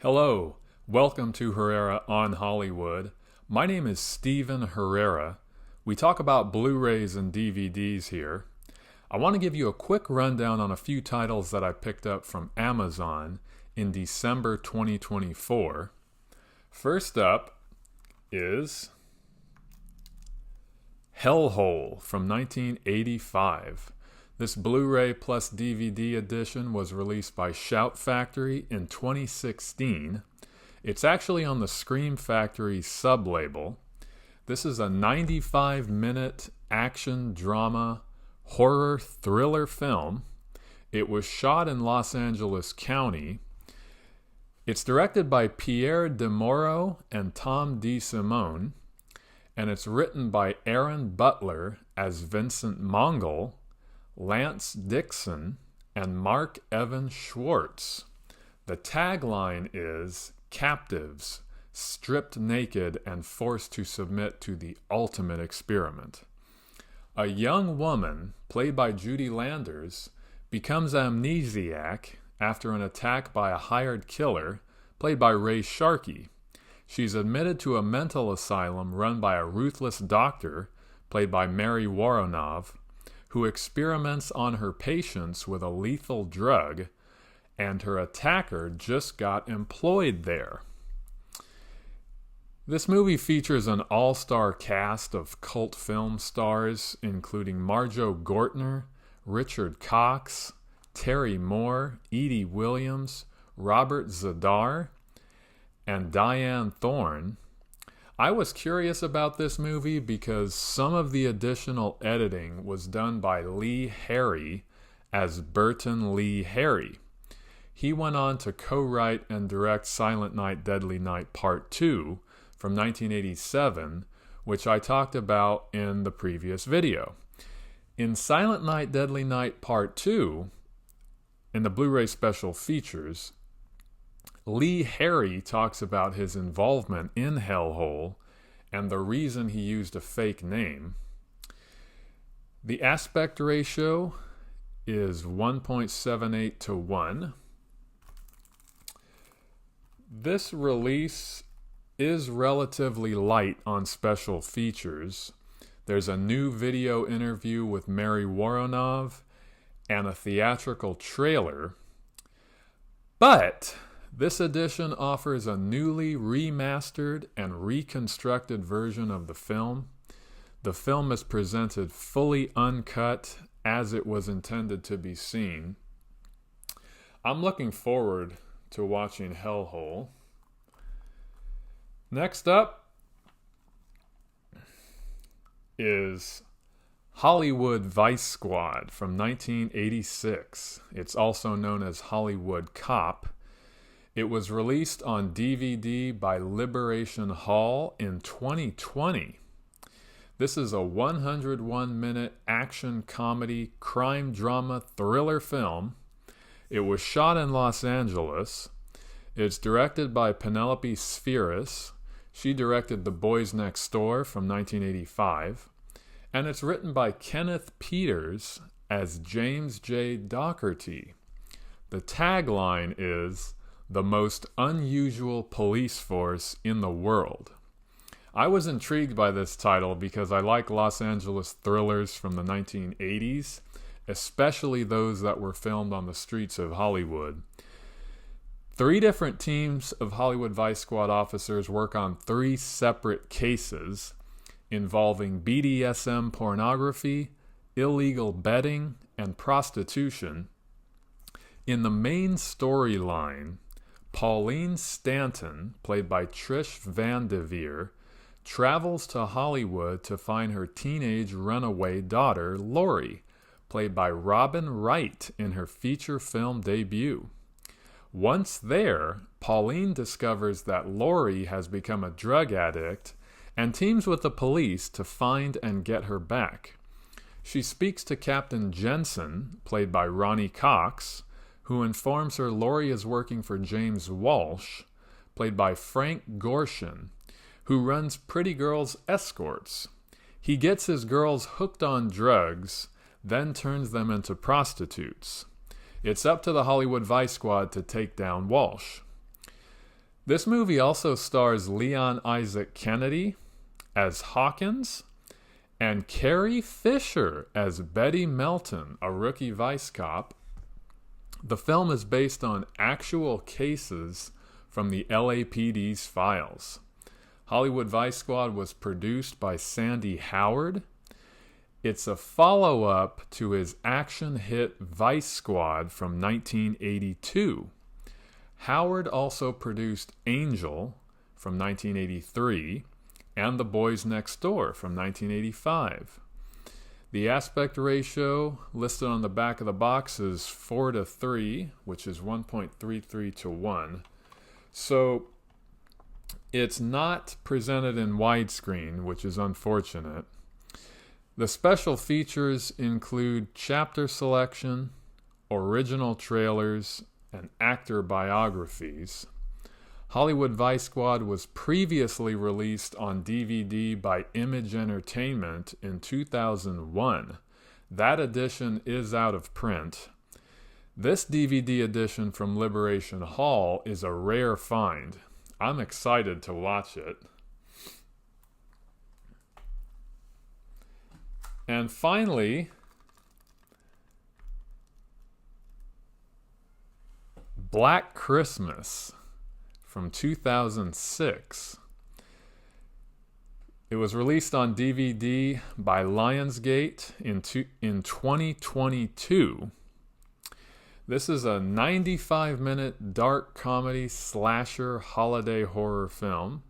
Hello, welcome to Herrera on Hollywood. My name is Steven Herrera. We talk about Blu-rays and DVDs here. I want to give you a quick rundown on a few titles that I picked up from Amazon in December 2024. First up is Hellhole from 1985. This Blu-ray plus DVD edition was released by Shout Factory in 2016. It's actually on the Scream Factory sub-label. This is a 95-minute action drama horror thriller film. It was shot in Los Angeles County. It's directed by Pierre DeMoro and Tom DeSimone, and it's written by Aaron Butler as Vincent Mongol, Lance Dixon, and Mark Evan Schwartz. The tagline is "Captives, stripped naked and forced to submit to the ultimate experiment." A young woman, played by Judy Landers, becomes amnesiac after an attack by a hired killer, played by Ray Sharkey. She's admitted to a mental asylum run by a ruthless doctor, played by Mary Woronov, who experiments on her patients with a lethal drug, and her attacker just got employed there. This movie features an all-star cast of cult film stars, including Marjoe Gortner, Richard Cox, Terry Moore, Edie Williams, Robert Zadar, and Diane Thorne. I was curious about this movie because some of the additional editing was done by Lee Harry as Burton Lee Harry. He went on to co-write and direct Silent Night, Deadly Night Part 2 from 1987, which I talked about in the previous video. In Silent Night, Deadly Night Part 2, in the Blu-ray special features, Lee Harry talks about his involvement in Hellhole and the reason he used a fake name. The aspect ratio is 1.78 to 1. This release is relatively light on special features. There's a new video interview with Mary Woronov and a theatrical trailer. But this edition offers a newly remastered and reconstructed version of the film. The film is presented fully uncut as it was intended to be seen. I'm looking forward to watching Hellhole. Next up is Hollywood Vice Squad from 1986. It's also known as Hollywood Cop. It was released on DVD by Liberation Hall in 2020. This is a 101-minute action comedy crime drama thriller film. It was shot in Los Angeles. It's directed by Penelope Spheris. She directed The Boys Next Door from 1985. And it's written by Kenneth Peters as James J. Dougherty. The tagline is "The most unusual police force in the world." I was intrigued by this title because I like Los Angeles thrillers from the 1980s, especially those that were filmed on the streets of Hollywood. 3 different teams of Hollywood Vice Squad officers work on 3 separate cases involving BDSM pornography, illegal betting, and prostitution. In the main storyline, Pauline Stanton, played by Trish Van Devere, travels to Hollywood to find her teenage runaway daughter, Lori, played by Robin Wright in her feature film debut. Once there, Pauline discovers that Lori has become a drug addict and teams with the police to find and get her back. She speaks to Captain Jensen, played by Ronnie Cox, who informs her Lori is working for James Walsh, played by Frank Gorshin, who runs Pretty Girls Escorts. He gets his girls hooked on drugs, then turns them into prostitutes. It's up to the Hollywood Vice Squad to take down Walsh. This movie also stars Leon Isaac Kennedy as Hawkins and Carrie Fisher as Betty Melton, a rookie vice cop. The film is based on actual cases from the LAPD's files. Hollywood Vice Squad was produced by Sandy Howard. It's a follow-up to his action hit Vice Squad from 1982. Howard also produced Angel from 1983 and The Boys Next Door from 1985. The aspect ratio listed on the back of the box is 4:3, which is 1.33 to 1. So it's not presented in widescreen, which is unfortunate. The special features include chapter selection, original trailers, and actor biographies. Hollywood Vice Squad was previously released on DVD by Image Entertainment in 2001. That edition is out of print. This DVD edition from Liberation Hall is a rare find. I'm excited to watch it. And finally, Black Christmas from 2006. It was released on DVD by Lionsgate in 2022. This is a 95-minute dark comedy slasher holiday horror film.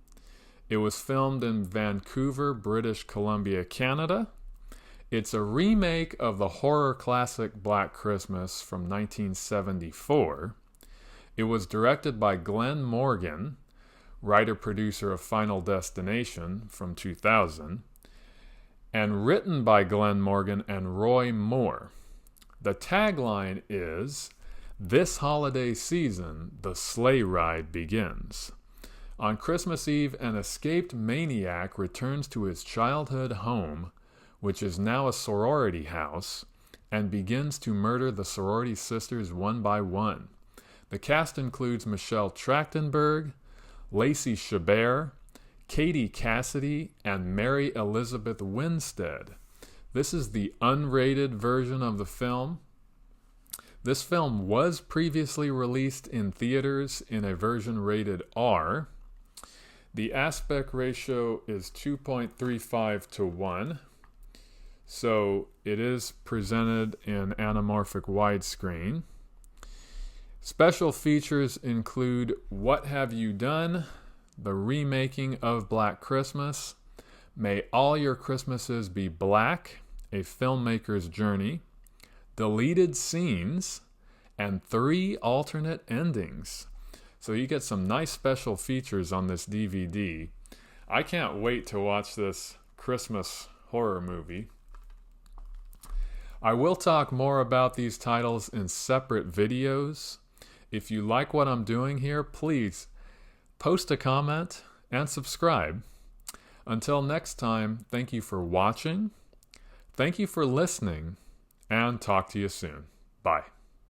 It was filmed in Vancouver, British Columbia, Canada. It's a remake of the horror classic Black Christmas from 1974. It was directed by Glenn Morgan, writer-producer of Final Destination from 2000, and written by Glenn Morgan and Roy Moore. The tagline is, "This holiday season, the sleigh ride begins." On Christmas Eve, an escaped maniac returns to his childhood home, which is now a sorority house, and begins to murder the sorority sisters one by one. The cast includes Michelle Trachtenberg, Lacey Chabert, Katie Cassidy, and Mary Elizabeth Winstead. This is the unrated version of the film. This film was previously released in theaters in a version rated R. The aspect ratio is 2.35 to 1. So it is presented in anamorphic widescreen. Special features include What Have You Done?, the remaking of Black Christmas, May All Your Christmases Be Black, a filmmaker's journey, deleted scenes, and 3 alternate endings. So you get some nice special features on this DVD. I can't wait to watch this Christmas horror movie. I will talk more about these titles in separate videos. If you like what I'm doing here, please post a comment and subscribe. Until next time, thank you for watching, thank you for listening, and talk to you soon. Bye.